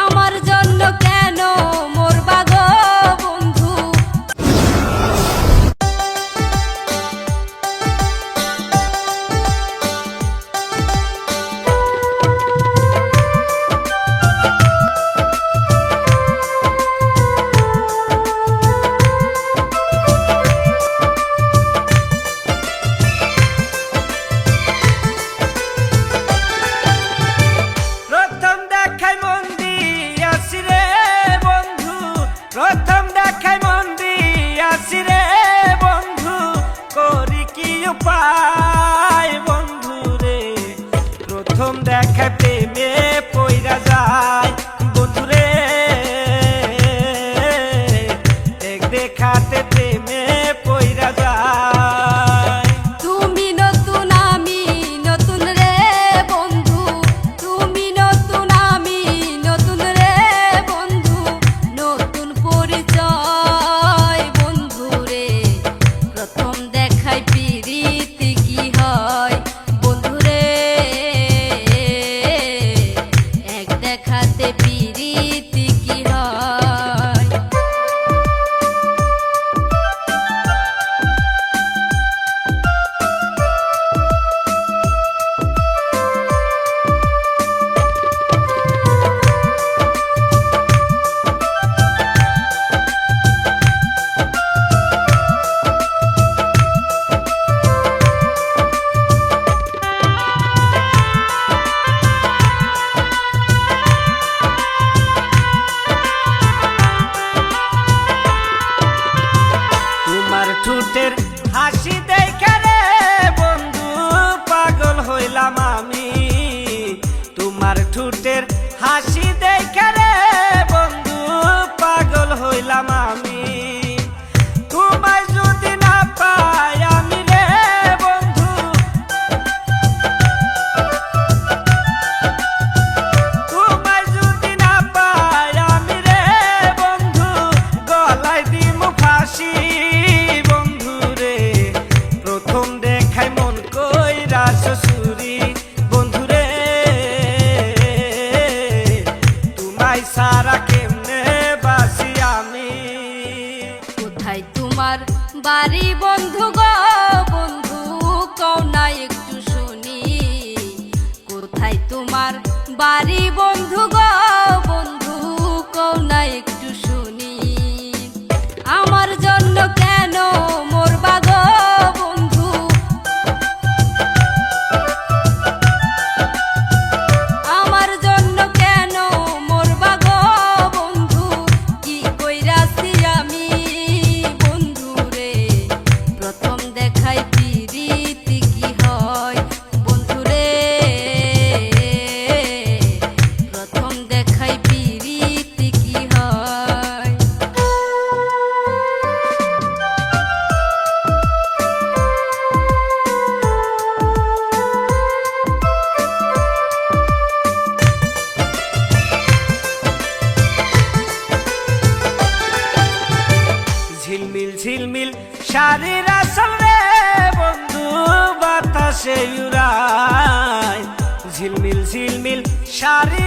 আমার জন্য কেন মরবা গো বন্ধু। প্রথম দেখাই মন দিয়াছি রে বন্ধু, করি কি উপায় বন্ধু রে। প্রথম দেখায় প্রেমে পইরা যায় বন্ধু রে, এক দেখাতে প্রেমে পইরা যায়। তুমি নতুন আমি নতুন রে বন্ধু, তুমি নতুন আমি নতুন রে বন্ধু, নতুন পরিচয় বন্ধু রে। প্রথম দেখায় প্রীতি কি হয় বন্ধু রে, এক দেখাতে প্রীতি কি হয়। তোমার ঠোঁটের হাসি দেখে রে বন্ধু পাগল হইলাম আমি, তোমার ঠোঁটের হাসি দেখে রে বন্ধু পাগল হইলাম আমি। তোমায় যদি না পাই আমি রে বন্ধু, তোমায় যদি না পাই আমি রে বন্ধু, গলায় দিমু ফাঁসি বন্ধু রে। প্রথম দেখায় মন কইরা শ্বশুরি বন্ধু রে, তোমায় সারা কেমনে বাসি আমি। কোথায় তোমার বাড়ি বন্ধু গো বন্ধু, কও না একটু শুনি। কোথায় তোমার বাড়ি বন্ধু গো বন্ধু, কও না একটু শুনি। আমার জন্য কেন মরবা গো বন্ধু। আমার জন্য কেন মরবা গো বন্ধু, কি কইরাছি আমি বন্ধু রে। প্রথম দেখায় প্রীতি কি হয় বন্ধু রে, প্রথম দেখায় প্রীতি কি হয়। ঝিলমিল ঝিলমিল শাড়ির আসল রে বন্ধু বাতাসে উড়ায়, ঝিলমিল ঝিলমিল শাড়ি